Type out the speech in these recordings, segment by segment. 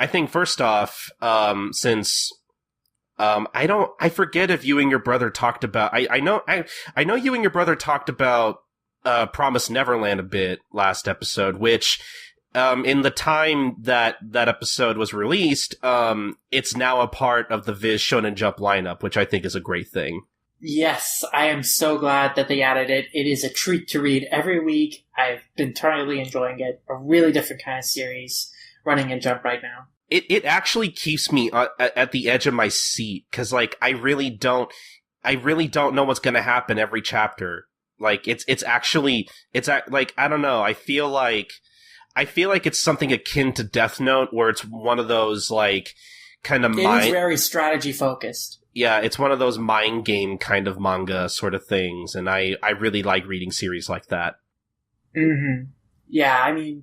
I think first off, since I forget if you and your brother talked about. I know you and your brother talked about Promised Neverland a bit last episode, which in the time that episode was released, it's now a part of the Viz Shonen Jump lineup, which I think is a great thing. Yes, I am so glad that they added it. It is a treat to read every week. I've been thoroughly enjoying it. A really different kind of series running in Jump right now. It actually keeps me at the edge of my seat, because like I really don't know what's going to happen every chapter. Like it's like, I don't know. I feel like it's something akin to Death Note, where it's one of those like kind of It is very strategy focused. Yeah, it's one of those mind game kind of manga sort of things, and I really like reading series like that. Mm-hmm. Yeah, I mean,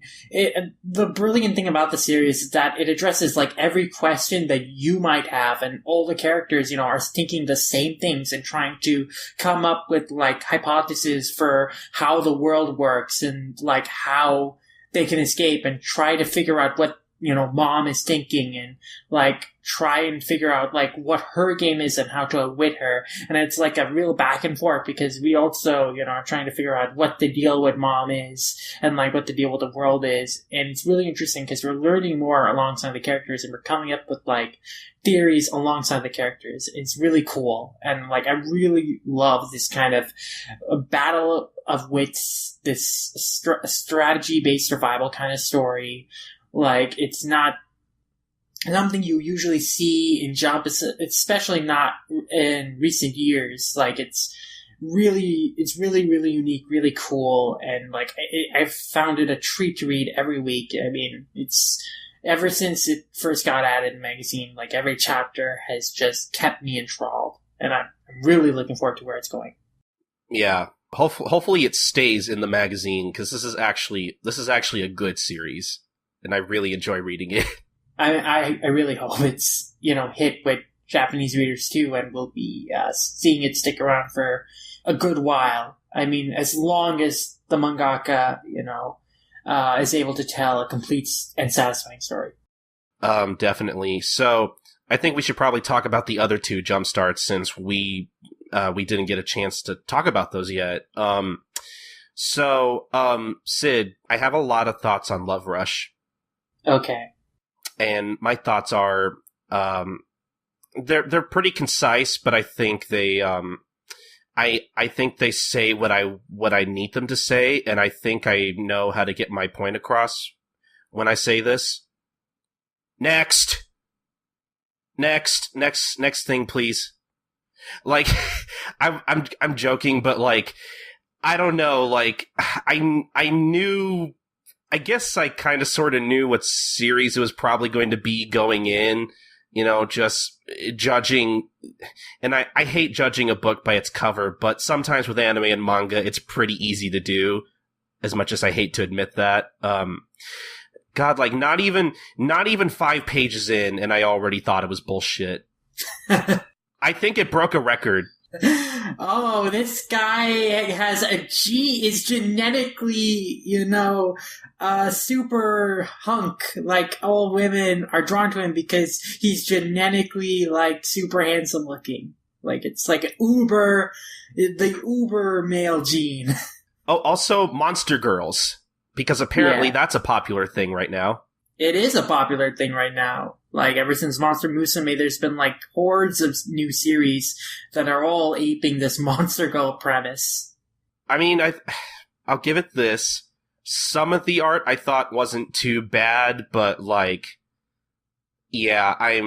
the brilliant thing about the series is that it addresses, like, every question that you might have, and all the characters, are thinking the same things and trying to come up with, like, hypotheses for how the world works and, like, how they can escape and try to figure out what, mom is thinking and, like, try and figure out, like, what her game is and how to outwit her. And it's, like, a real back and forth, because we also, are trying to figure out what the deal with mom is and, like, what the deal with the world is. And it's really interesting because we're learning more alongside the characters, and we're coming up with, like, theories alongside the characters. It's really cool. And, like, I really love this kind of battle of wits, this strategy-based survival kind of story. Like, it's not something you usually see in Jump, especially not in recent years. Like, it's really, really unique, really cool, and, like, I've found it a treat to read every week. I mean, it's, ever since it first got added in the magazine, like, every chapter has just kept me enthralled, and I'm really looking forward to where it's going. Yeah. Hopefully it stays in the magazine, because this is actually a good series, and I really enjoy reading it. I really hope it's, hit with Japanese readers too, and we'll be seeing it stick around for a good while. I mean, as long as the mangaka, is able to tell a complete and satisfying story. Definitely. So I think we should probably talk about the other two Jump Starts, since we didn't get a chance to talk about those yet. Sid, I have a lot of thoughts on Love Rush. Okay. And my thoughts are, they're pretty concise, but I think they, I think they say what I need them to say, and I think I know how to get my point across when I say this. Next thing, please. Like, I'm joking, but like, I don't know, like, I guess I kind of sort of knew what series it was probably going to be going in, just judging. And I hate judging a book by its cover, but sometimes with anime and manga, it's pretty easy to do, as much as I hate to admit that. God, like, not even 5 pages in, and I already thought it was bullshit. I think it broke a record. Oh, this guy is genetically, super hunk. Like, all women are drawn to him because he's genetically, like, super handsome looking. Like, it's like the uber male gene. Oh, also Monster Girls, because apparently that's a popular thing right now. It is a popular thing right now. Like, ever since Monster Musume, there's been, like, hordes of new series that are all aping this Monster Girl premise. I mean, I'll give it this. Some of the art I thought wasn't too bad, but, like, yeah, I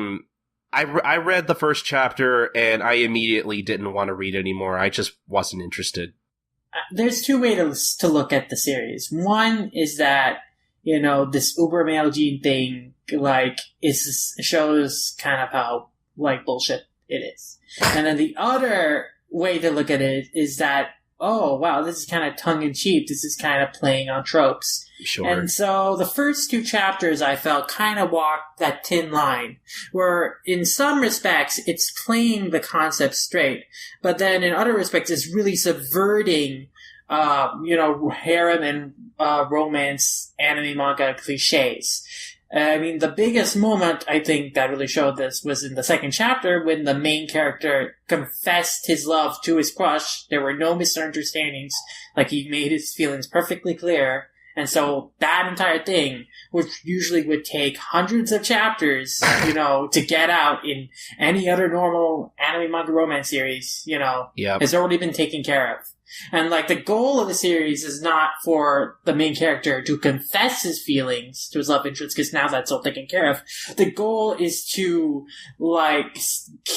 read the first chapter, and I immediately didn't want to read anymore. I just wasn't interested. There's two ways to look at the series. One is that, this uber male gene thing, like, shows kind of how, like, bullshit it is. And then the other way to look at it is that, oh, wow, this is kind of tongue-in-cheek. This is kind of playing on tropes. Sure. And so the first 2 chapters, I felt, kind of walked that thin line, where in some respects, it's playing the concept straight, but then in other respects, it's really subverting harem and romance anime manga cliches. I mean, the biggest moment, I think, that really showed this was in the second chapter when the main character confessed his love to his crush. There were no misunderstandings. Like, he made his feelings perfectly clear. And so that entire thing, which usually would take hundreds of chapters, to get out in any other normal anime manga romance series, has already been taken care of. And, like, the goal of the series is not for the main character to confess his feelings to his love interest, because now that's all taken care of. The goal is to, like,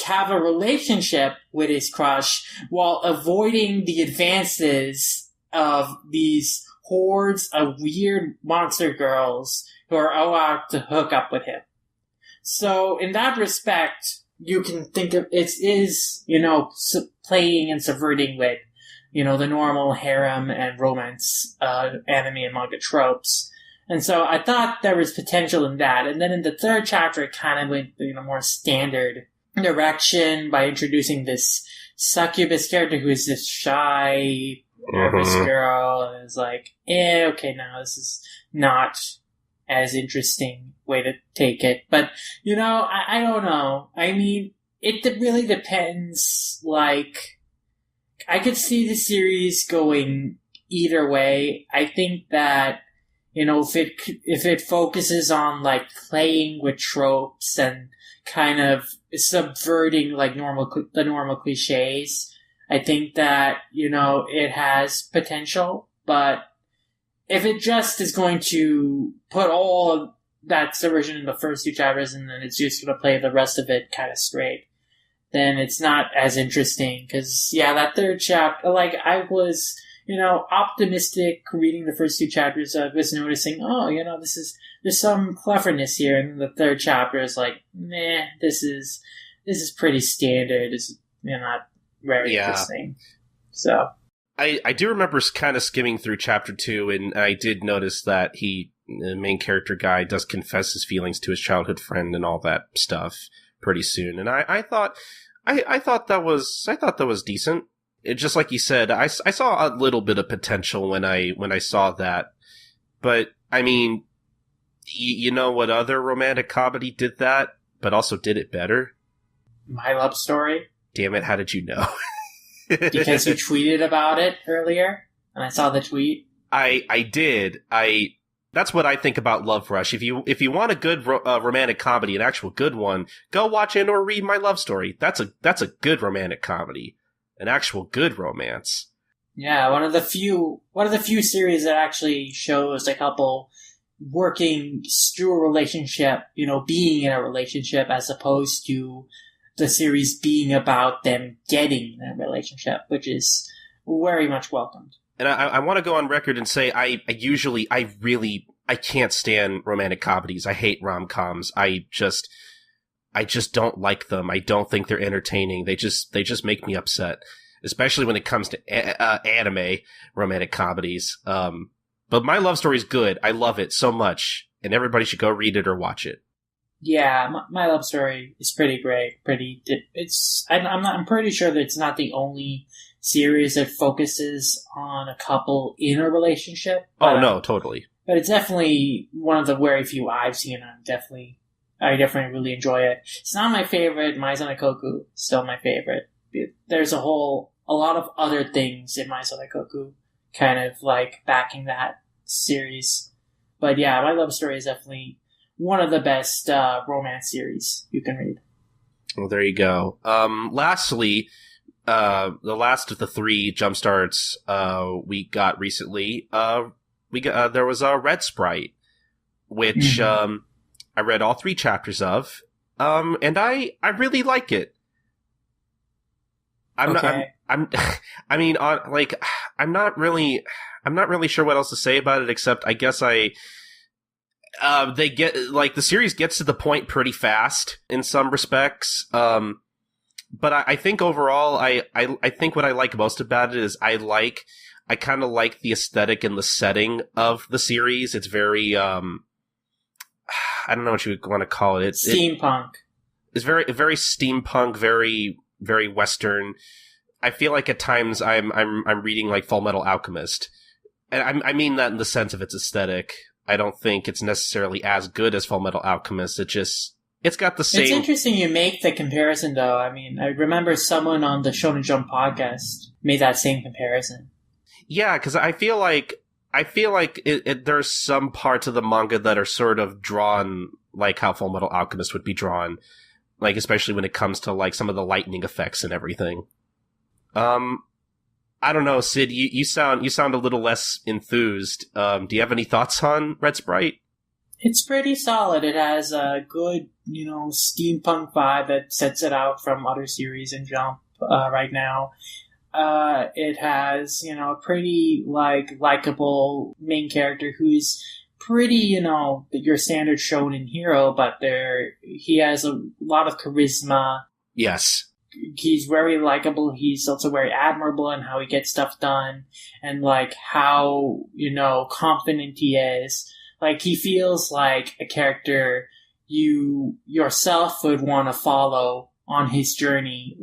have a relationship with his crush while avoiding the advances of these hordes of weird monster girls who are all out to hook up with him. So, in that respect, you can think of it is, playing and subverting with the normal harem and romance anime and manga tropes. And so I thought there was potential in that. And then in the third chapter, it kind of went more standard direction by introducing this succubus character who is this shy, nervous girl. And it's like, okay, now this is not as interesting way to take it. But, I don't know. I mean, it really depends, like... I could see the series going either way. I think that, if it focuses on, like, playing with tropes and kind of subverting, like, the normal cliches, I think that, it has potential. But if it just is going to put all of that subversion in the first two chapters and then it's just going to play the rest of it kind of straight, then it's not as interesting. Because, that third chapter, like, I was, optimistic reading the first two chapters. I was noticing, there's some cleverness here. And the third chapter is like, this is pretty standard. It's not very interesting. So. I do remember kind of skimming through chapter 2, and I did notice that the main character guy does confess his feelings to his childhood friend and all that stuff pretty soon. And I thought that was decent. It, just like you said, I saw a little bit of potential when I saw that. But I mean, you know what other romantic comedy did that, but also did it better? My Love Story. Damn it! How did you know? Because you tweeted about it earlier, and I saw the tweet. I did. That's what I think about Love Rush. If you want a good romantic comedy, an actual good one, go watch and or read My Love Story. That's a good romantic comedy, an actual good romance. Yeah, one of the few series that actually shows a couple working through a relationship, being in a relationship, as opposed to the series being about them getting in a relationship, which is very much welcomed. And I want to go on record and say I can't stand romantic comedies. I hate rom-coms. I just don't like them. I don't think they're entertaining. They just make me upset, especially when it comes to anime romantic comedies. But My Love Story is good. I love it so much, and everybody should go read it or watch it. Yeah, My Love Story is pretty great. I'm pretty sure that it's not the only series that focuses on a couple in a relationship. Oh no, totally. But it's definitely one of the very few I've seen. I definitely really enjoy it. It's not my favorite. Maizane Koku is still my favorite. There's a lot of other things in Maizane Koku kind of like backing that series. But yeah, My Love Story is definitely one of the best romance series you can read. Well, there you go. Lastly, the last of the three jumpstarts we got recently, there was a Red Sprite, which I read all 3 chapters of, and I really like it. I'm not really sure what else to say about it, except I guess they get, like, the series gets to the point pretty fast in some respects. But I think overall, I think what I like most about it is I kind of like the aesthetic and the setting of the series. It's very, I don't know what you would want to call it. Steampunk. It's very steampunk, very, very Western. I feel like at times I'm reading like Full Metal Alchemist. And I mean that in the sense of its aesthetic. I don't think it's necessarily as good as Fullmetal Alchemist. It's got the same... It's interesting you make the comparison, though. I mean, I remember someone on the Shonen Jump podcast made that same comparison. Yeah, because I feel like there's some parts of the manga that are sort of drawn like how Fullmetal Alchemist would be drawn, like especially when it comes to like some of the lightning effects and everything. I don't know, Sid. You sound a little less enthused. Do you have any thoughts on Red Sprite? It's pretty solid. It has a good, steampunk vibe that sets it out from other series in Jump right now. It has, a pretty, likable main character who's pretty, your standard shonen hero, but he has a lot of charisma. Yes. He's very likable. He's also very admirable in how he gets stuff done and, how, confident he is. He feels like a character you yourself would want to follow on his journey.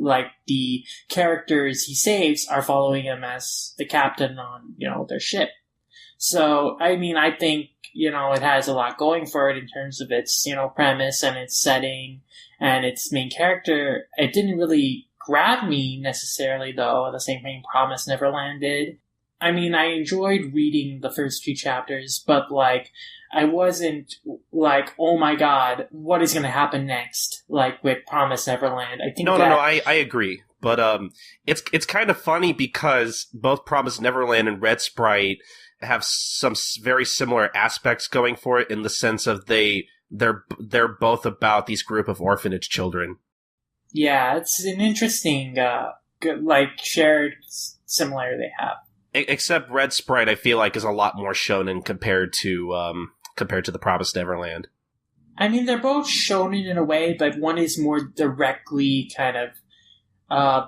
The characters he saves are following him as the captain on, their ship. So, I think, it has a lot going for it in terms of its, premise and its setting and its main character. It didn't really grab me necessarily, though, the same thing Promised Neverland did. I enjoyed reading the first 2 chapters, but, I wasn't oh my god, what is going to happen next? With Promised Neverland. I think I agree. But, it's kind of funny because both Promised Neverland and Red Sprite have some very similar aspects going for it in the sense of they're both about these group of orphanage children. Yeah, it's an interesting, shared similarity they have. Except Red Sprite, I feel like, is a lot more shonen compared to the Promised Neverland. They're both shonen in a way, but one is more directly kind of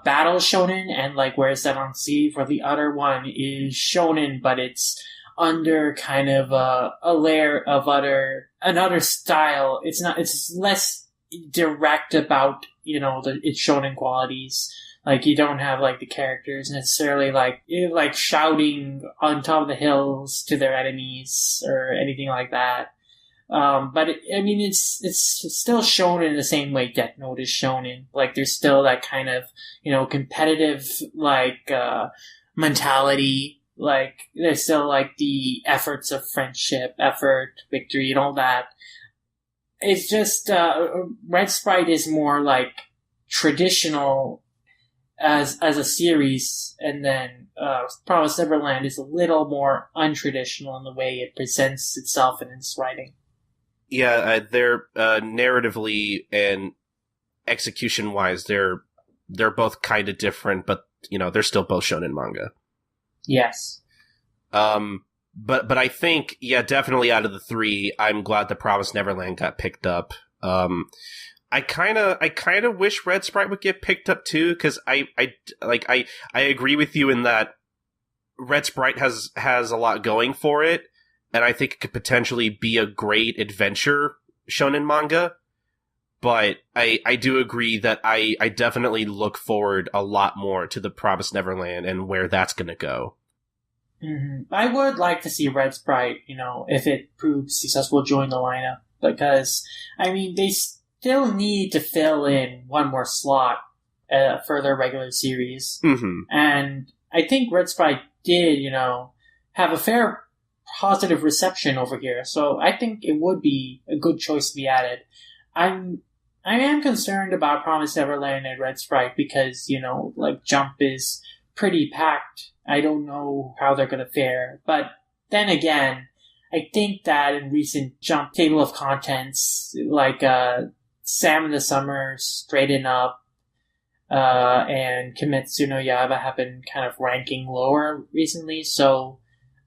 battle shonen, and whereas that on sleeve, where the other one is shonen, but it's under kind of a layer of another style. It's less direct about its shonen qualities. You don't have, the characters necessarily, shouting on top of the hills to their enemies or anything like that. But, it's still shonen in the same way Death Note is shonen. There's still that kind of, competitive, mentality. There's still, the efforts of friendship, victory, and all that. It's just, Red Sprite is more, traditional as a series, and then Promised Neverland is a little more untraditional in the way it presents itself in its writing. Yeah, they're narratively and execution-wise, they're both kind of different, but they're still both shonen manga. Yes. But I think, yeah, definitely out of the 3, I'm glad the Promised Neverland got picked up. I kind of wish Red Sprite would get picked up too, because I agree with you in that Red Sprite has a lot going for it, and I think it could potentially be a great adventure shonen manga. But I do agree that I definitely look forward a lot more to the Promised Neverland and where that's going to go. Mm-hmm. I would like to see Red Sprite, if it proves successful, join the lineup, because they still need to fill in one more slot for their regular series. Mm-hmm. And I think Red Sprite did, have a fair positive reception over here. So I think it would be a good choice to be added. I am concerned about Promised Neverland and Red Sprite because, Jump is pretty packed. I don't know how they're going to fare. But then again, I think that in recent Jump table of contents, Sam in the Summer, Straighten Up, and Kimetsu no Yaiba have been kind of ranking lower recently, so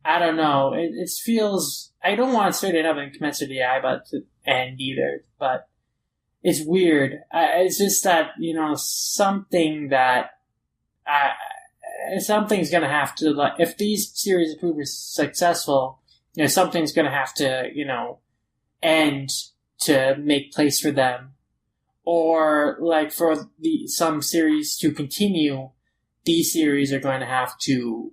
I don't know. It feels... I don't want Straighten Up and Kimetsu no Yaiba to end either, but it's weird. It's just that, something that... something's gonna have to... if these series prove successful, something's gonna have to, end to make place for them, or for some series to continue, these series are going to have to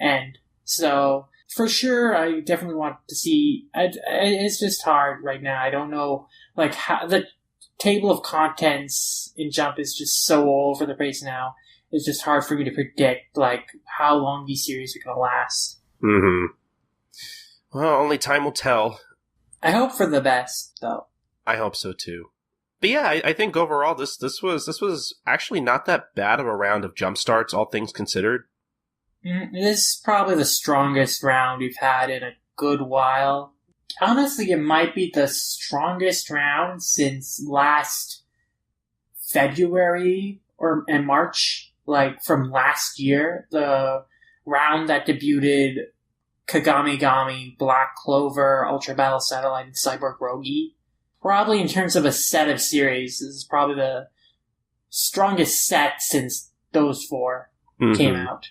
end. So for sure, I definitely want to see. It's just hard right now. I don't know, like, how the table of contents in Jump is just so all over the place now. It's just hard for me to predict, like, how long these series are going to last. Mm-hmm. Well, only time will tell. I hope for the best, though. I hope so too. But yeah, I think overall this was actually not that bad of a round of jump starts, all things considered. This is probably the strongest round we've had in a good while. Honestly, it might be the strongest round since last February and March, like from last year. The round that debuted Kagami Gami, Black Clover, Ultra Battle Satellite, and Cyborg Rogi. Probably in terms of a set of series, this is probably the strongest set since those four came out.